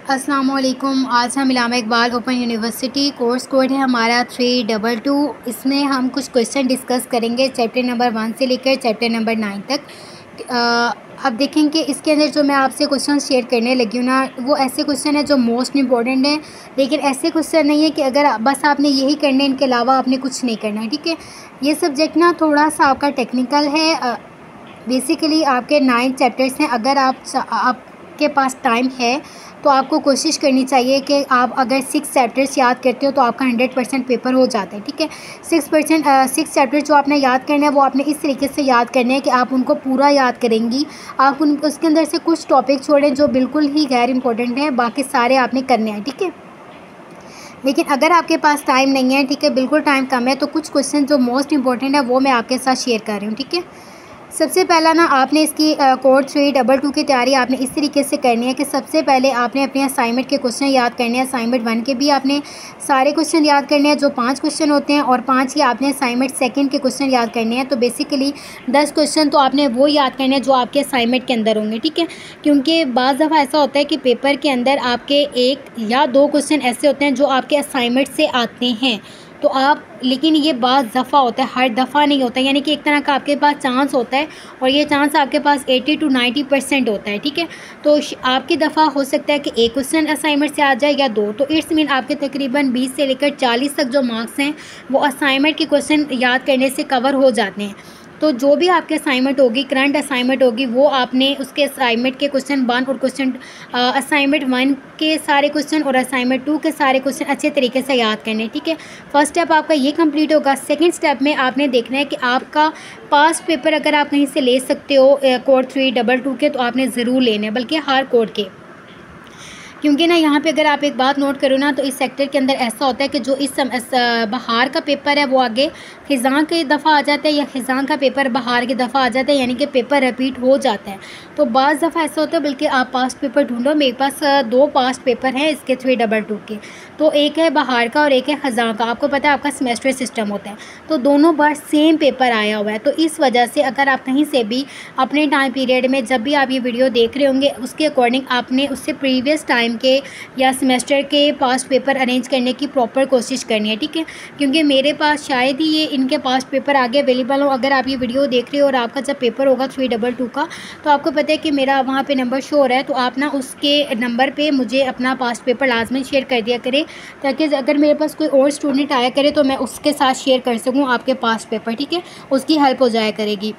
अस्सलाम वालेकुम। आज हम Allama Iqbal open university course code है हमारा 322। इसमें हम कुछ क्वेश्चन डिस्कस करेंगे चैप्टर नंबर 1 से लेकर चैप्टर नंबर 9 तक। अब देखेंगे इसके अंदर जो मैं आपसे क्वेश्चन शेयर करने लगी हूँ ना, वो ऐसे क्वेश्चन है जो मोस्ट इंपॉर्टेंट है। लेकिन ऐसे क्वेश्चन नहीं है कि अगर बस आपने यही करना है, इनके अलावा आपने कुछ नहीं करना है। ठीक है, ये सब्जेक्ट ना थोड़ा सा आपका टेक्निकल है। बेसिकली आपके 9 चैप्टर्स हैं। अगर आपके पास टाइम है तो आपको कोशिश करनी चाहिए कि आप अगर 6 चैप्टर्स याद करते हो तो आपका 100% पेपर हो जाता है। ठीक है, 6 चैप्टर जो आपने याद करना है वो आपने इस तरीके से याद करने हैं कि आप उनको पूरा याद करेंगी। आप उसके अंदर से कुछ टॉपिक छोड़ें जो बिल्कुल ही गैर इंपॉर्टेंट है, बाकी सारे आपने करने हैं। ठीक है, लेकिन अगर आपके पास टाइम नहीं है, ठीक है, बिल्कुल टाइम कम है, तो कुछ क्वेश्चन जो मोस्ट इंपॉर्टेंट है वो मैं आपके साथ शेयर कर रही हूँ। ठीक है, सबसे पहला ना आपने इसकी कोड 322 की तैयारी आपने इस तरीके से करनी है कि सबसे पहले आपने अपने असाइनमेंट के क्वेश्चन याद करने हैं। असाइनमेंट 1 के भी आपने सारे क्वेश्चन याद करने हैं जो 5 क्वेश्चन होते हैं, और 5 ही आपने असाइनमेंट 2 के क्वेश्चन याद करने हैं। तो बेसिकली 10 क्वेश्चन तो आपने वो याद करने हैं जो आपके असाइनमेंट के अंदर होंगे। ठीक है, क्योंकि बाज़ दफ़ा ऐसा होता है कि पेपर के अंदर आपके 1 या 2 क्वेश्चन ऐसे होते हैं जो आपके असाइनमेंट से आते हैं, तो आप, लेकिन ये बाज़ दफ़ा होता है, हर दफ़ा नहीं होता है। यानी कि एक तरह का आपके पास चांस होता है, और ये चांस आपके पास 80 to 90% होता है। ठीक है, तो आपकी दफ़ा हो सकता है कि 1 क्वेश्चन असाइनमेंट से आ जाए या 2, तो इट्स मीन आपके तकरीबन 20 से लेकर 40 तक जो मार्क्स हैं वो असाइनमेंट के क्वेश्चन याद करने से कवर हो जाते हैं। तो जो भी आपके असाइनमेंट होगी, करंट असाइनमेंट होगी, वो आपने उसके असाइनमेंट के क्वेश्चन 1 और क्वेश्चन असाइनमेंट 1 के सारे क्वेश्चन और असाइनमेंट 2 के सारे क्वेश्चन अच्छे तरीके से याद करने। ठीक है, फर्स्ट स्टेप आपका ये कंप्लीट होगा। सेकंड स्टेप में आपने देखना है कि आपका पास्ट पेपर अगर आप कहीं से ले सकते हो कोड 322 के, तो आपने ज़रूर लेने हैं, बल्कि हर कोड के। क्योंकि ना यहाँ पे अगर आप एक बात नोट करो ना, तो इस सेक्टर के अंदर ऐसा होता है कि जो इस बहार का पेपर है वो आगे ख़िज़ां की दफ़ा आ जाता है, या ख़िज़ां का पेपर बहार की दफ़ा आ जाता है, यानी कि पेपर रिपीट हो जाता है। तो बाज़ दफ़ा ऐसा होता है, बल्कि आप पास्ट पेपर ढूंढो। मेरे पास 2 पास्ट पेपर हैं इसके 322 के, तो एक है बहार का और एक है ख़िज़ां का। आपको पता है आपका सेमेस्टर सिस्टम होता है, तो दोनों बार सेम पेपर आया हुआ है। तो इस वजह से अगर आप कहीं से भी अपने टाइम पीरियड में, जब भी आप ये वीडियो देख रहे होंगे, उसके अकॉर्डिंग आपने उससे प्रीवियस टाइम के या सेमेस्टर के पास्ट पेपर अरेंज करने की प्रॉपर कोशिश करनी है। ठीक है, क्योंकि मेरे पास शायद ही ये इनके पास्ट पेपर आगे अवेलेबल हो। अगर आप ये वीडियो देख रहे हो और आपका जब पेपर होगा 322 का, तो आपको पता है कि मेरा वहाँ पे नंबर शो हो रहा है, तो आप ना उसके नंबर पे मुझे अपना पास्ट पेपर लाजमी शेयर कर दिया करें, ताकि अगर मेरे पास कोई और स्टूडेंट आया करे तो मैं उसके साथ शेयर कर सकूँ आपके पास्ट पेपर। ठीक है, उसकी हेल्प हो जाया करेगी।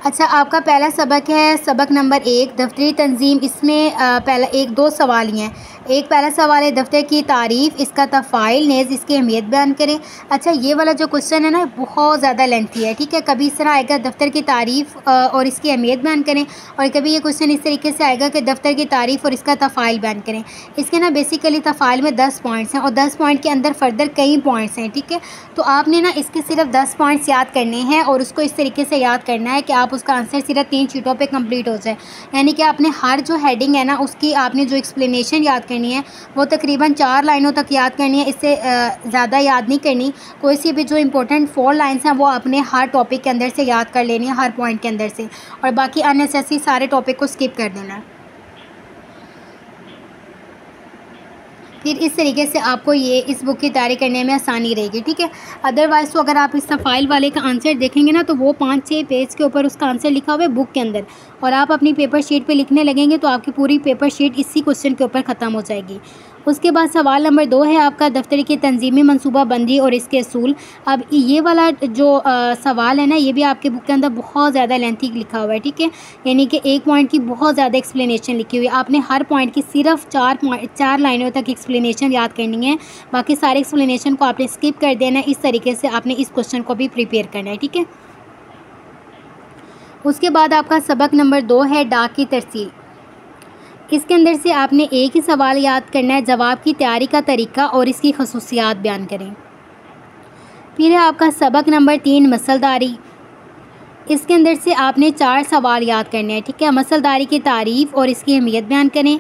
अच्छा, आपका पहला सबक है सबक नंबर 1, दफ्तरी तंजीम। इसमें पहला 1-2 सवाल ही हैं। एक पहला सवाल है दफ्तर की तारीफ़, इसका तफ़ाइल नेज़ इसकी अहमियत बयान करें। अच्छा, ये वाला जो क्वेश्चन है ना, बहुत ज़्यादा लेंथी है। ठीक है, कभी इस तरह आएगा दफ्तर की तारीफ़ और इसकी अहमियत बयान करें, और कभी ये क्वेश्चन इस तरीके से आएगा कि दफ्तर की तारीफ़ और इसका तफ़ाइल बयान करें। इसके ना बेसिकली तफ़ाइल में 10 पॉइंट्स हैं, और 10 पॉइंट के अंदर फर्दर कई पॉइंट्स हैं। ठीक है, तो आपने ना इसके सिर्फ 10 पॉइंट्स याद करने हैं, और उसको इस तरीके से याद करना है कि आप उसका आंसर सिर्फ 3 शीटों पे कंप्लीट हो जाए। यानी कि आपने हर जो हेडिंग है ना, उसकी आपने जो एक्सप्लेनेशन याद करनी है वो तकरीबन 4 लाइनों तक याद करनी है। इससे ज़्यादा याद नहीं करनी। कोई सी भी जो इंपॉर्टेंट 4 लाइन्स हैं वो आपने हर टॉपिक के अंदर से याद कर लेनी है, हर पॉइंट के अंदर से, और बाकी अननेसेसरी सारे टॉपिक को स्किप कर देना है। फिर इस तरीके से आपको ये इस बुक की तैयारी करने में आसानी रहेगी। ठीक है, अदरवाइज़ तो अगर आप इस फाइल वाले का आंसर देखेंगे ना, तो वो 5-6 पेज के ऊपर उसका आंसर लिखा हुआ है बुक के अंदर, और आप अपनी पेपर शीट पे लिखने लगेंगे तो आपकी पूरी पेपर शीट इसी क्वेश्चन के ऊपर ख़त्म हो जाएगी। उसके बाद सवाल नंबर 2 है आपका दफ्तर की तंजीमी मनसूबाबंदी और इसके असूल। अब ये वाला जो सवाल है ना, ये भी आपके बुक के अंदर बहुत ज़्यादा लेंथी लिखा हुआ है। ठीक है, यानी कि एक पॉइंट की बहुत ज़्यादा एक्सप्लेनेशन लिखी हुई है। आपने हर पॉइंट की सिर्फ 4 लाइनों तक एक्सप्लेनेशन याद करनी है, बाकी सारे एक्सप्लेनेशन को आपने स्किप कर देना है। इस तरीके से आपने इस क्वेश्चन को भी प्रिपेयर करना है। ठीक है, उसके बाद आपका सबक नंबर 2 है डाक की तरसील। इसके अंदर से आपने एक ही सवाल याद करना है, जवाब की तैयारी का तरीका और इसकी खसूसियात बयान करें। फिर है आपका सबक नंबर 3 मसलदारी। इसके अंदर से आपने 4 सवाल याद करने हैं। ठीक है, मसलदारी की तारीफ़ और इसकी अहमियत बयान करें।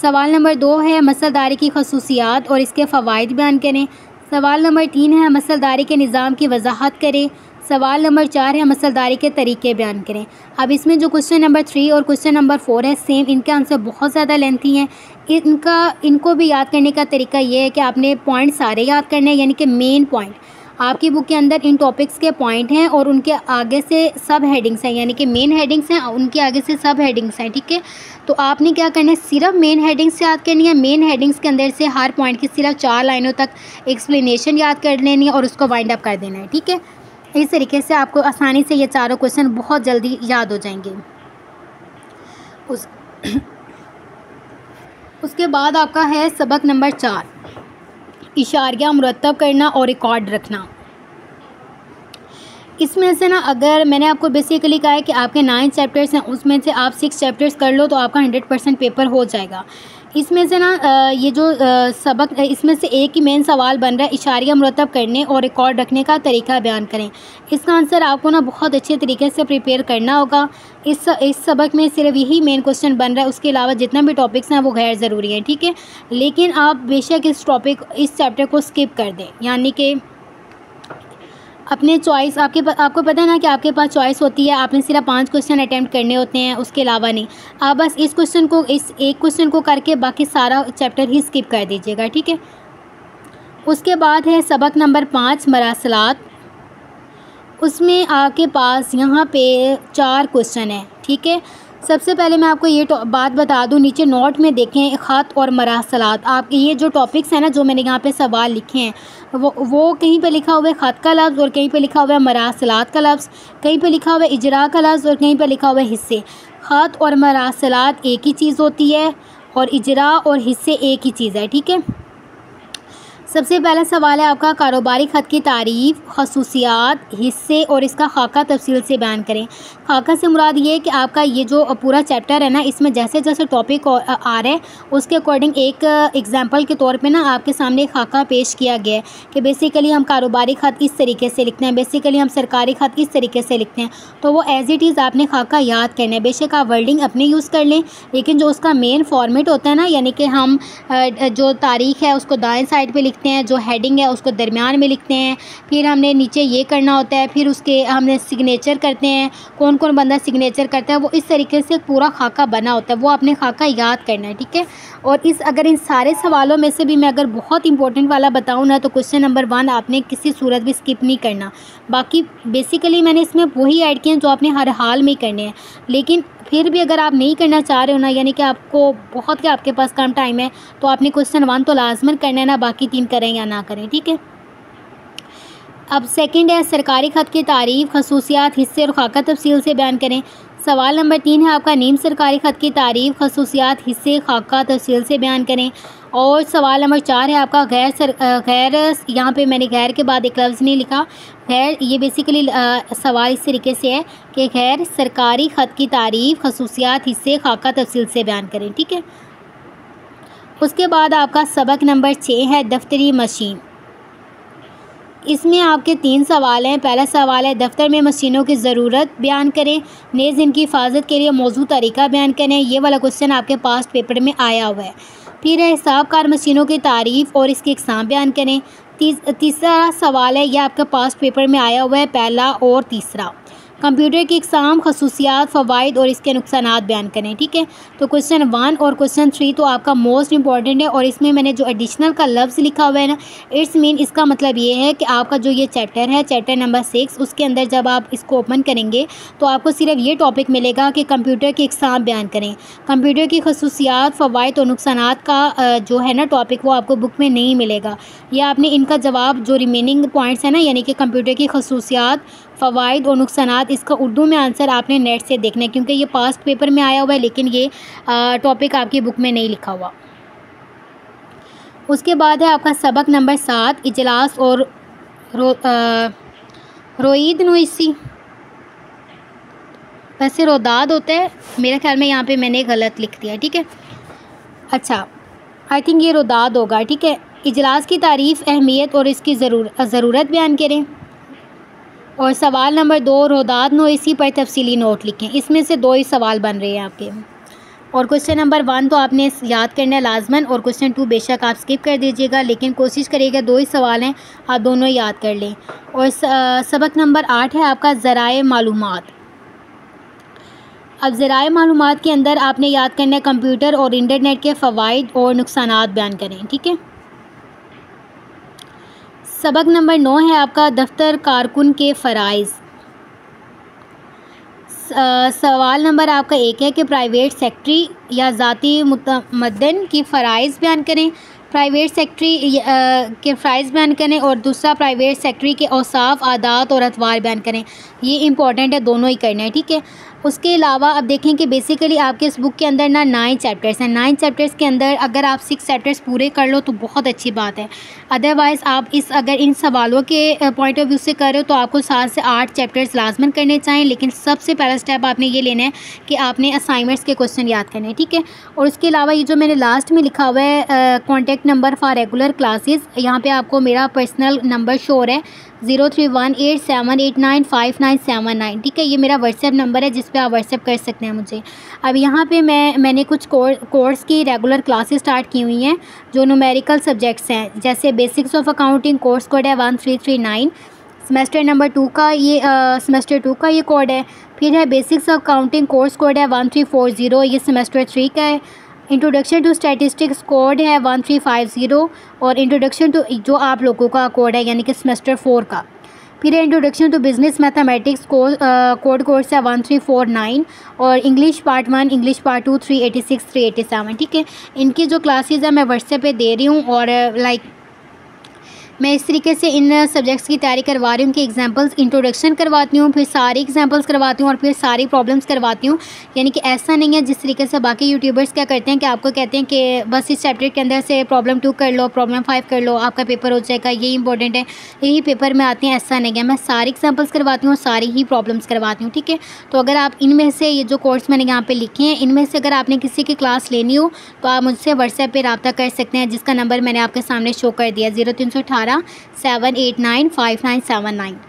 सवाल नंबर 2 है मसलदारी की खसूसियात और इसके फ़वाइद बयान करें। सवाल नंबर 3 है मसलदारी के निज़ाम की वजाहत करें। सवाल नंबर 4 है मसलदारी के तरीके बयान करें। अब इसमें जो क्वेश्चन नंबर 3 और क्वेश्चन नंबर 4 है सेम, इनके आंसर बहुत ज़्यादा लेंथी हैं। इनको भी याद करने का तरीका ये है कि आपने पॉइंट सारे याद करने हैं, यानी कि मेन पॉइंट आपकी बुक के अंदर इन टॉपिक्स के पॉइंट हैं और उनके आगे से सब हेडिंग्स हैं, यानी कि मेन हेडिंग्स हैं, उनके आगे से सब हेडिंग्स हैं। ठीक है, तो आपने क्या करना है, सिर्फ मेन हेडिंग्स याद करनी है। मेन हेडिंग्स के अंदर से हर पॉइंट की सिर्फ 4 लाइनों तक एक्सप्लेनेशन याद कर लेनी है और उसको वाइंड अप कर देना है। ठीक है, इस तरीके से आपको आसानी से ये चारों क्वेश्चन बहुत जल्दी याद हो जाएंगे। उसके बाद आपका है सबक नंबर 4, इशारिया मुरतब करना और रिकॉर्ड रखना। इसमें से ना, अगर मैंने आपको बेसिकली कहा है कि आपके 9 चैप्टर्स हैं, उसमें से आप 6 चैप्टर्स कर लो तो आपका 100% पेपर हो जाएगा। इसमें से ना ये जो सबक, इसमें से एक ही मेन सवाल बन रहा है, इशारिया मुरतब करने और रिकॉर्ड रखने का तरीका बयान करें। इसका आंसर आपको ना बहुत अच्छे तरीके से प्रिपेयर करना होगा। इस सबक में सिर्फ यही मेन क्वेश्चन बन रहा है, उसके अलावा जितना भी टॉपिक्स हैं वो गैर ज़रूरी हैं। ठीक है, लेकिन आप बेशक इस चैप्टर को स्किप कर दें, यानी कि अपने चॉइस, आपको पता है ना कि आपके पास चॉइस होती है, आपने सिर्फ 5 क्वेश्चन अटैम्प्ट करने होते हैं, उसके अलावा नहीं। आप बस इस एक क्वेश्चन को करके बाकी सारा चैप्टर ही स्किप कर दीजिएगा। ठीक है, उसके बाद है सबक नंबर 5 मरासलात। उसमें आपके पास यहाँ पे 4 क्वेश्चन हैं। ठीक है, सबसे पहले मैं आपको ये बात बता दूं, नीचे नोट में देखें ख़त और मरासलात। आपके ये जो टॉपिक्स हैं ना, जो मैंने यहाँ पे सवाल लिखे हैं, वो कहीं पे लिखा हुआ है ख़त का लफ्ज़ और कहीं पे लिखा हुआ है मरासलात का लफ्ज़, कहीं पे लिखा हुआ है इजरा का लफ्ज़ और कहीं पे लिखा हुआ है हिस्से। ख़त और मरासलात एक ही चीज़ होती है और इजरा और हिस्से एक ही चीज़ है। ठीक है, सबसे पहला सवाल है आपका, कारोबारी ख़त की तारीफ़, खसूसियात, हिस्से और इसका खाका तफसील से बयान करें। खाका से मुराद ये है कि आपका ये जो पूरा चैप्टर है ना, इसमें जैसे जैसे टॉपिक आ रहे हैं उसके अकॉर्डिंग एक एग्जांपल के तौर पे ना आपके सामने एक खाका पेश किया गया है कि बेसिकली हम कारोबारी ख़त इस तरीके से लिखते हैं, बेसिकली हम सरकारी ख़त इस तरीके से लिखते हैं। तो वो एज़ इट इज़ आपने खाका याद करना है। बेशक आप वर्डिंग अपने यूज़ कर लें, लेकिन जो उसका मेन फॉर्मेट होता है ना, यानी कि हम जो तारीख़ है उसको दाएँ साइड पर लिखते हैं, जो हेडिंग है उसको दरमियान में लिखते हैं, फिर हमने नीचे ये करना होता है, फिर उसके हमने सिग्नेचर करते हैं, कौन कौन बंदा सिग्नेचर करता है, वो इस तरीके से पूरा खाका बना होता है, वो आपने खाका याद करना है। ठीक है, और अगर इन सारे सवालों में से भी मैं अगर बहुत इंपॉर्टेंट वाला बताऊँ ना, तो क्वेश्चन नंबर 1 आपने किसी सूरत भी स्किप नहीं करना। बाकी बेसिकली मैंने इसमें वही ऐड किए हैं जो आपने हर हाल में करने हैं, लेकिन फिर भी अगर आप नहीं करना चाह रहे हो ना, यानी कि आपको बहुत के आपके पास कम टाइम है, तो आपने क्वेश्चन 1 तो लाजमन करना है ना, बाकी 3 करें या ना करें। ठीक है, अब सेकंड है सरकारी ख़त की तारीफ़, खसूसियात, हिस्से और खाका तफसील से बयान करें। सवाल नंबर 3 है आपका, नीम सरकारी ख़त की तारीफ़, खसूसियात, हिस्से, खाका तफसील से बयान करें। और सवाल नंबर 4 है आपका, गैर, यहाँ पे मैंने गैर के बाद एक लफ्ज़ नहीं लिखा, गैर, ये बेसिकली सवाल इस तरीके से है कि गैर सरकारी ख़त की तारीफ़, खसूसियात, हिस्से, खाका तफसील से बयान करें। ठीक है, उसके बाद आपका सबक नंबर 6 है दफ्तरी मशीन। इसमें आपके 3 सवाल हैं। पहला सवाल है, दफ्तर में मशीनों की ज़रूरत बयान करें, नेज़ इनकी हिफाजत के लिए मौजूद तरीका बयान करें। ये वाला क्वेश्चन आपके पास्ट पेपर में आया हुआ है। फिर है हिसाबकार मशीनों की तारीफ़ और इसके इक़साम बयान करें। तीसरा सवाल है, यह आपके पास्ट पेपर में आया हुआ है, पहला और तीसरा। कंप्यूटर की इक़साम, खसूसियात, फ़वाइद और इसके नुकसानात बयान करें। ठीक है, तो क्वेश्चन 1 और क्वेश्चन 3 तो आपका मोस्ट इंपॉर्टेंट है, और इसमें मैंने जो एडिशनल का लफ्ज़ लिखा हुआ है ना, इट्स मीन, इसका मतलब ये है कि आपका जो ये चैप्टर है, चैप्टर नंबर 6, उसके अंदर जब आप इसको ओपन करेंगे तो आपको सिर्फ ये टॉपिक मिलेगा कि कंप्यूटर की इक़साम बयान करें। कंप्यूटर की खसूसियात, फ़वाइद और नुकसानात का जो है ना टॉपिक, वो आपको बुक में नहीं मिलेगा। या आपने इनका जवाब जो रिमेनिंग पॉइंट्स हैं ना, यानी कि कंप्यूटर की खसूसियात, फ़वाइद और नुकसानात, इसका उर्दू में आंसर आपने नेट से देखना है, क्योंकि ये पास्ट पेपर में आया हुआ है, लेकिन ये टॉपिक आपकी बुक में नहीं लिखा हुआ। उसके बाद है आपका सबक नंबर 7 इजलास और रोईद नुइसी। वैसे रोदाद होता है, मेरे ख्याल में यहाँ पे मैंने गलत लिख दिया। ठीक है, अच्छा, आई थिंक ये रोदाद होगा। ठीक है, इजलास की तारीफ़, अहमियत और इसकी ज़रूरत बयान करें। और सवाल नंबर 2, रोदाद नुइसी पर तफसीली नोट लिखें। इसमें से 2 ही सवाल बन रहे हैं आपके। और क्वेश्चन नंबर 1 तो आपने याद करना है लाजमन, और क्वेश्चन 2 बेशक आप स्किप कर दीजिएगा, लेकिन कोशिश करिएगा 2 ही सवाल हैं आप दोनों याद कर लें। और सबक नंबर 8 है आपका ज़राए मालूमात। अब ज़राए मालूमात के अंदर आपने याद करना है कंप्यूटर और इंटरनेट के फ़वाइद और नुकसानात बयान करें, ठीक है। सबक नंबर 9 है आपका दफ्तर कारकुन के फ़राइज़। सवाल नंबर आपका 1 है कि प्राइवेट सेक्रेटरी या ज़ाती मुतमद्दन की फ़राइज़ बयान करें। प्राइवेट सेक्रेटरी के फ़राइज़ बयान करें, और दूसरा प्राइवेट सेक्रेटरी के औसाफ, आदात और अतवार बयान करें। ये इंपॉर्टेंट है, दोनों ही करना है, ठीक है। उसके अलावा अब देखें कि बेसिकली आपके इस बुक के अंदर ना 9 चैप्टर्स हैं। 9 चैप्टर्स के अंदर अगर आप 6 चैप्टर्स पूरे कर लो तो बहुत अच्छी बात है। अदरवाइज़ आप अगर इन सवालों के पॉइंट ऑफ व्यू से कर रहे हो तो आपको 7 से 8 चैप्टर्स लाजमन करने चाहिए, लेकिन सबसे पहला स्टेप आपने ये लेना है कि आपने असाइनमेंट्स के क्वेश्चन याद करने हैं, ठीक है। और उसके अलावा ये जो मैंने लास्ट में लिखा हुआ है contact number for regular classes, यहाँ पे आपको मेरा पर्सनल नंबर शो हो रहा है 0318789599, ठीक है। ये मेरा व्हाट्सएप नंबर है जिस पे आप व्हाट्सएप कर सकते हैं मुझे। अब यहाँ पे मैंने कुछ कोर्स की रेगुलर क्लासेस स्टार्ट की हुई हैं जो न्यूमेरिकल सब्जेक्ट्स हैं, जैसे basics of accounting course code है 1339, सेमेस्टर नंबर 2 का ये सेमेस्टर 2 का ये कोड है। फिर है basics of accounting course code है 1340, ये सेमेस्टर 3 का है। इंट्रोडक्शन टू स्टैटिस्टिक्स कोड है 1350, और इंट्रोडक्शन टू जो आप लोगों का कोड है यानी कि सेमेस्टर 4 का। फिर है introduction to business mathematics code course है 1349, और इंग्लिश पार्ट 1, इंग्लिश पार्ट 2 386 387, ठीक है। इनकी जो क्लासेस है मैं व्हाट्सएप पे दे रही हूँ, और मैं इस तरीके से इन सब्जेक्ट्स की तैयारी करवा रही हूँ कि एग्जांपल्स इंट्रोडक्शन करवाती हूँ, फिर सारी एग्जांपल्स करवाती हूँ, और फिर सारी प्रॉब्लम्स करवाती हूँ। यानी कि ऐसा नहीं है जिस तरीके से बाकी यूट्यूबर्स क्या करते हैं कि आपको कहते हैं कि बस इस चैप्टर के अंदर से प्रॉब्लम 2 कर लो, प्रॉब्लम 5 कर लो, आपका पेपर हो जाएगा, यही इंपॉर्टेंट है, यही पेपर में आते हैं। ऐसा नहीं है, मैं सारी एग्जाम्पल्स करवाती हूँ, सारी ही प्रॉब्लम्स करवाती हूँ, ठीक है। तो अगर आप इनमें से ये जो कोर्स मैंने यहाँ पर लिखे हैं इनमें से अगर आपने किसी की क्लास लेनी हो तो आप मुझसे व्हाट्सएप पर रब्ता कर सकते हैं, जिसका नंबर मैंने आपके सामने शो कर दिया 0318 7895979।